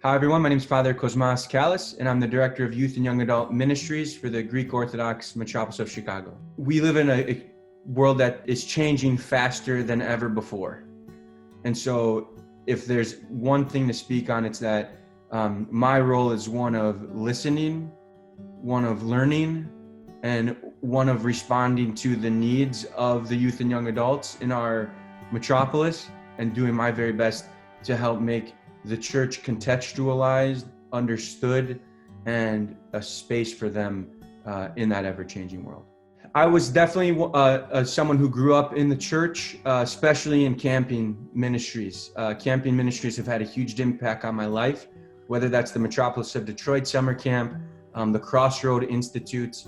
Hi, everyone. My name is Father Kosmas, Kallis, and I'm the Director of Youth and Young Adult Ministries for the Greek Orthodox Metropolis of Chicago. We live in a world that is changing faster than ever before. And so if there's one thing to speak on, it's that my role is one of listening, one of learning, and one of responding to the needs of the youth and young adults in our metropolis, and doing my very best to help make the church contextualized, understood, and a space for them in that ever-changing world. I was definitely someone who grew up in the church, especially in camping ministries. Camping ministries have had a huge impact on my life, whether that's the Metropolis of Detroit Summer Camp, the Crossroad Institute,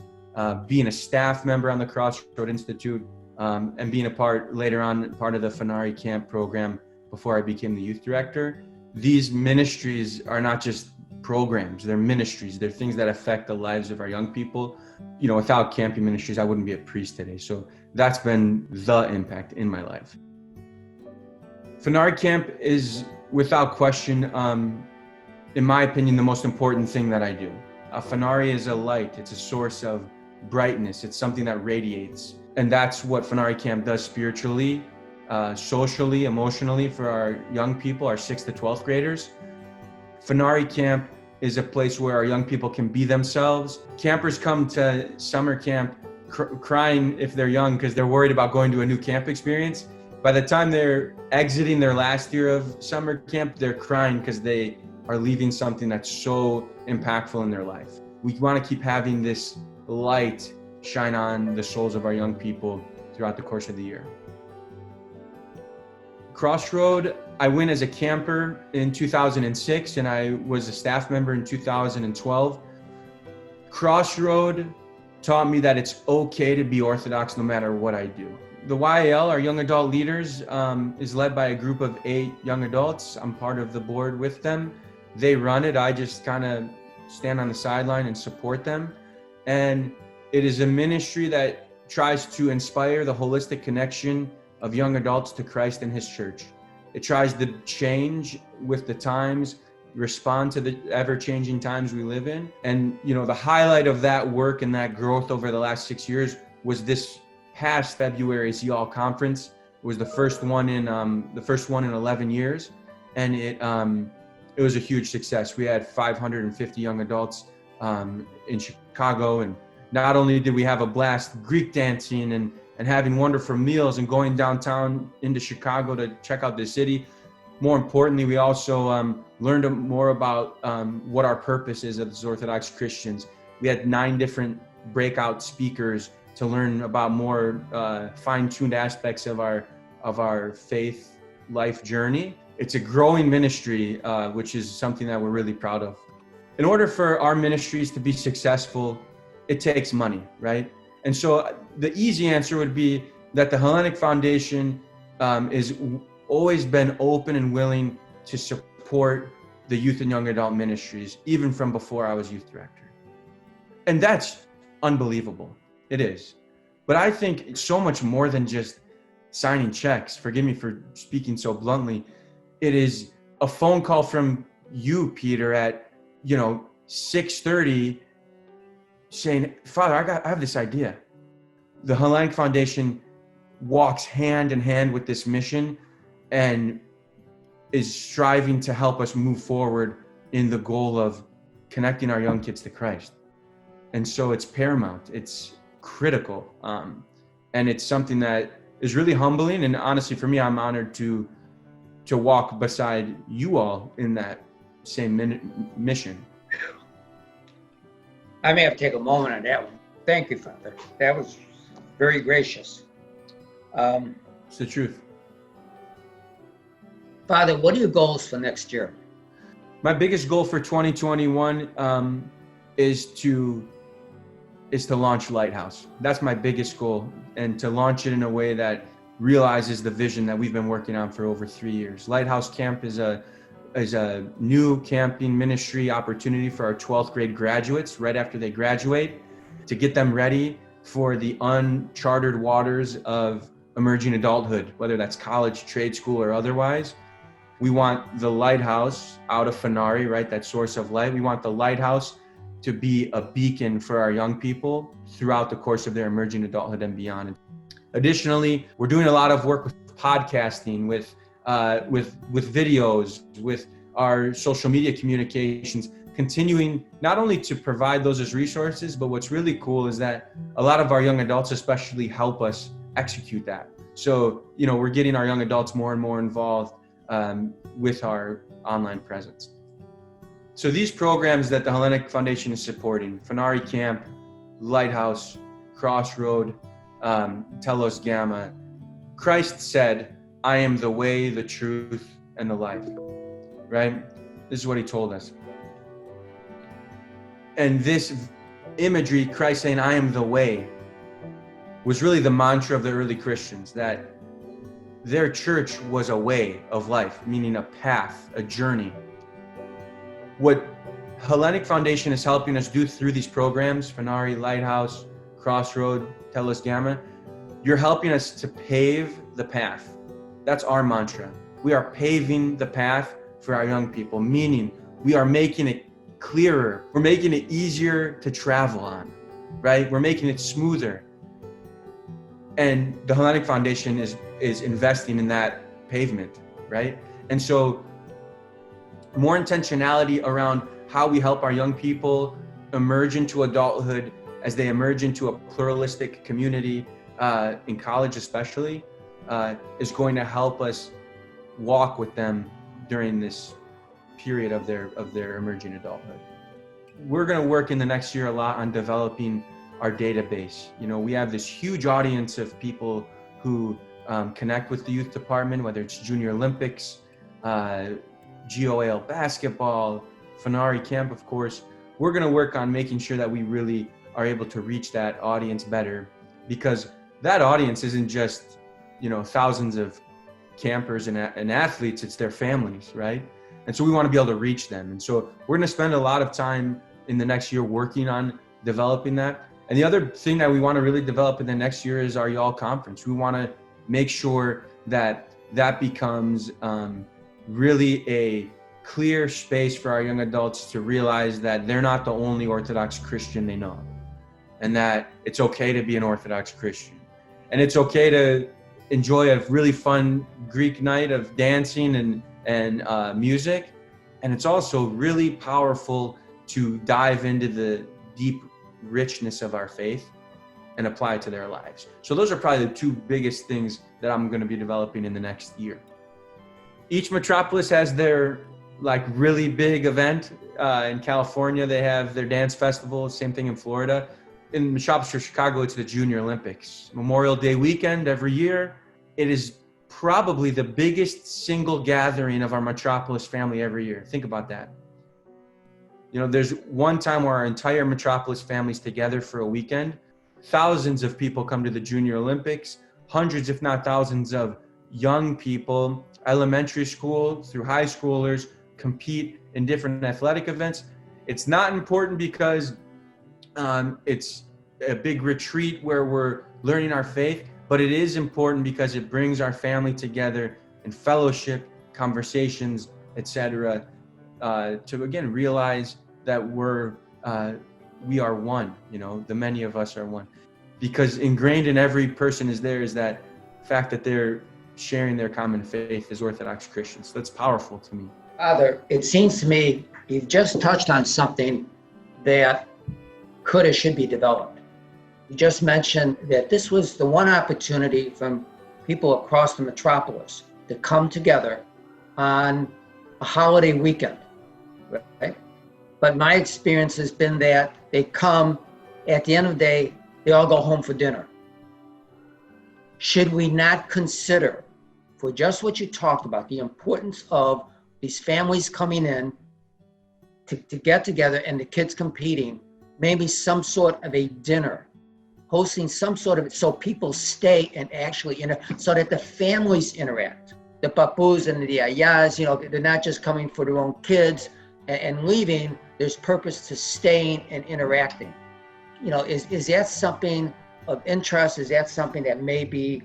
being a staff member on the Crossroad Institute, and being later on part of the Fanari Camp program before I became the youth director. These ministries are not just programs, they're ministries. They're things that affect the lives of our young people. You know, without camping ministries, I wouldn't be a priest today. So that's been the impact in my life. Fanari Camp is, without question, in my opinion, the most important thing that I do. A Fanari is a light. It's a source of brightness. It's something that radiates. And that's what Fanari Camp does spiritually, socially, emotionally for our young people, our 6th to 12th graders. Fanari Camp is a place where our young people can be themselves. Campers come to summer camp crying if they're young because they're worried about going to a new camp experience. By the time they're exiting their last year of summer camp, they're crying because they are leaving something that's so impactful in their life. We want to keep having this light shine on the souls of our young people throughout the course of the year. Crossroad, I went as a camper in 2006, and I was a staff member in 2012. Crossroad taught me that it's okay to be Orthodox no matter what I do. The YAL, our young adult leaders, is led by a group of 8 young adults. I'm part of the board with them. They run it. I just kind of stand on the sideline and support them. And it is a ministry that tries to inspire the holistic connection of young adults to Christ and his church. It tries to change with the times, respond to the ever-changing times we live in. And, you know, the highlight of that work and that growth over the last 6 years was this past February's YAL conference. It was the first one in 11 years. And it was a huge success. We had 550 young adults in Chicago. And not only did we have a blast Greek dancing and having wonderful meals and going downtown into Chicago to check out the city. More importantly, we also learned more about what our purpose is as Orthodox Christians. We had 9 different breakout speakers to learn about more fine-tuned aspects of our faith life journey. It's a growing ministry, which is something that we're really proud of. In order for our ministries to be successful, it takes money, right? And so the easy answer would be that the Hellenic Foundation is always been open and willing to support the youth and young adult ministries, even from before I was youth director. And that's unbelievable. It is. But I think it's so much more than just signing checks. Forgive me for speaking so bluntly. It is a phone call from you, Peter, at 6:30 saying, Father, I have this idea. The Hellenic Foundation walks hand in hand with this mission and is striving to help us move forward in the goal of connecting our young kids to Christ. And so it's paramount, it's critical. And it's something that is really humbling. And honestly, for me, I'm honored to walk beside you all in that same mission. I may have to take a moment on that one. Thank you, Father. That was very gracious. It's the truth. Father, what are your goals for next year? My biggest goal for 2021 is to launch Lighthouse. That's my biggest goal, and to launch it in a way that realizes the vision that we've been working on for over 3 years. Lighthouse Camp is a new camping ministry opportunity for our 12th grade graduates right after they graduate, to get them ready for the uncharted waters of emerging adulthood, whether that's college, trade school, or otherwise. We want the lighthouse out of Fenari, right? That source of light. We want the lighthouse to be a beacon for our young people throughout the course of their emerging adulthood and beyond. Additionally, we're doing a lot of work with podcasting, with videos, with our social media communications, continuing not only to provide those as resources, but what's really cool is that a lot of our young adults especially help us execute that. So, we're getting our young adults more and more involved with our online presence. So these programs that the Hellenic Foundation is supporting, Fenari Camp, Lighthouse, Crossroad, Telos Gamma, Christ said, I am the way, the truth, and the life, right? This is what he told us. And this imagery, Christ saying, I am the way, was really the mantra of the early Christians, that their church was a way of life, meaning a path, a journey. What Hellenic Foundation is helping us do through these programs, Fenari, Lighthouse, Crossroad, Telos Gamma, you're helping us to pave the path. That's our mantra. We are paving the path for our young people, meaning we are making it clearer. We're making it easier to travel on, right? We're making it smoother. And the Hellenic Foundation is investing in that pavement, right? And so more intentionality around how we help our young people emerge into adulthood as they emerge into a pluralistic community, in college especially, is going to help us walk with them during this period of their emerging adulthood. We're going to work in the next year a lot on developing our database. We have this huge audience of people who connect with the youth department, whether it's Junior Olympics, GOAL basketball, Fenari Camp, of course. We're going to work on making sure that we really are able to reach that audience better, because that audience isn't just, thousands of campers and athletes, it's their families, right? And so we want to be able to reach them. And so we're going to spend a lot of time in the next year working on developing that. And the other thing that we want to really develop in the next year is our y'all conference. We want to make sure that becomes really a clear space for our young adults to realize that they're not the only Orthodox Christian they know, and that it's okay to be an Orthodox Christian. And it's okay to enjoy a really fun Greek night of dancing and music. And it's also really powerful to dive into the deep richness of our faith and apply it to their lives. So those are probably the two biggest things that I'm going to be developing in the next year. Each metropolis has their really big event. In California, they have their dance festival. Same thing in Florida. In Metropolis of Chicago, it's the Junior Olympics. Memorial Day weekend every year. It is probably the biggest single gathering of our metropolis family every year. Think about that. There's one time where our entire metropolis family's together for a weekend. Thousands of people come to the Junior Olympics. Hundreds, if not thousands, of young people, elementary school through high schoolers, compete in different athletic events. It's not important because it's a big retreat where we're learning our faith, but it is important because it brings our family together in fellowship, conversations, etc., to again realize that we are one. The many of us are one, because ingrained in every person is that fact that they're sharing their common faith as Orthodox Christians. That's powerful to me. Father, it seems to me you've just touched on something that could or should be developed. You just mentioned that this was the one opportunity from people across the metropolis to come together on a holiday weekend, right? But my experience has been that they come, at the end of the day, they all go home for dinner. Should we not consider, for just what you talked about, the importance of these families coming in to get together and the kids competing, maybe some sort of a dinner, hosting some sort of, so people stay and actually so that the families interact. The papus and the ayahs, they're not just coming for their own kids and leaving. There's purpose to staying and interacting. Is that something of interest? Is that something that may be,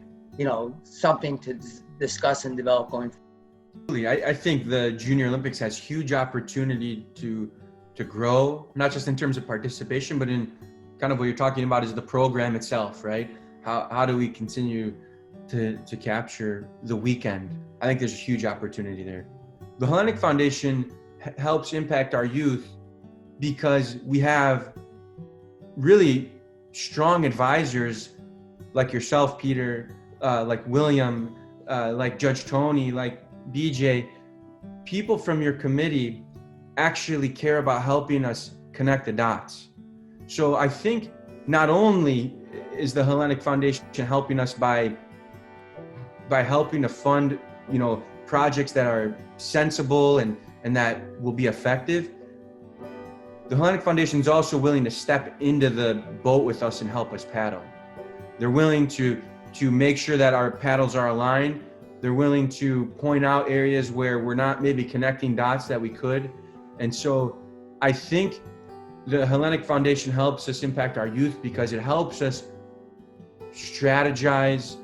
something to discuss and develop going forward? I think the Junior Olympics has huge opportunity to grow, not just in terms of participation, but in kind of what you're talking about is the program itself, right? How do we continue to capture the weekend? I think there's a huge opportunity there. The Hellenic Foundation helps impact our youth because we have really strong advisors like yourself, Peter, like William, like Judge Tony, like BJ. People from your committee actually care about helping us connect the dots. So I think not only is the Hellenic Foundation helping us by helping to fund, projects that are sensible and that will be effective, the Hellenic Foundation is also willing to step into the boat with us and help us paddle. They're willing to make sure that our paddles are aligned. They're willing to point out areas where we're not maybe connecting dots that we could. And so I think the Hellenic Foundation helps us impact our youth because it helps us strategize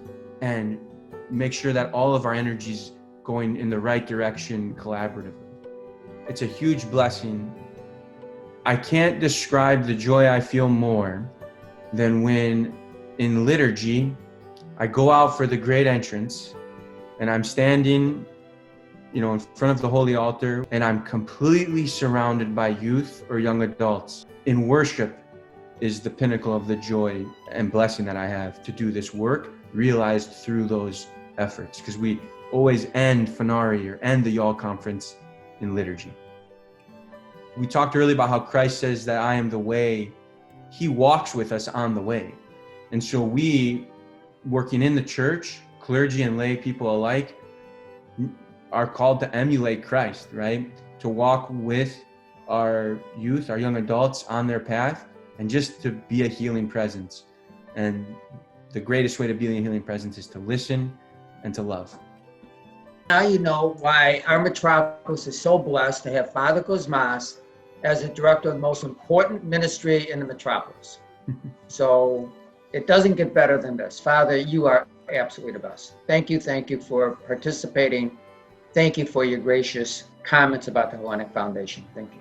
and make sure that all of our energy's going in the right direction collaboratively. It's a huge blessing. I can't describe the joy I feel more than when in liturgy, I go out for the great entrance and I'm standing, in front of the holy altar, and I'm completely surrounded by youth or young adults. In worship is the pinnacle of the joy and blessing that I have to do this work, realized through those efforts, because we always end Fanari or end the Y'all Conference in liturgy. We talked earlier about how Christ says that I am the way. He walks with us on the way. And so we, working in the church, clergy and lay people alike, are called to emulate Christ, right? To walk with our youth, our young adults on their path, and just to be a healing presence. And the greatest way to be a healing presence is to listen and to love. Now you know why our metropolis is so blessed to have Father Kosmas as the director of the most important ministry in the metropolis. So it doesn't get better than this. Father, you are absolutely the best. Thank you for participating. Thank you for your gracious comments about the Hellenic Foundation. Thank you.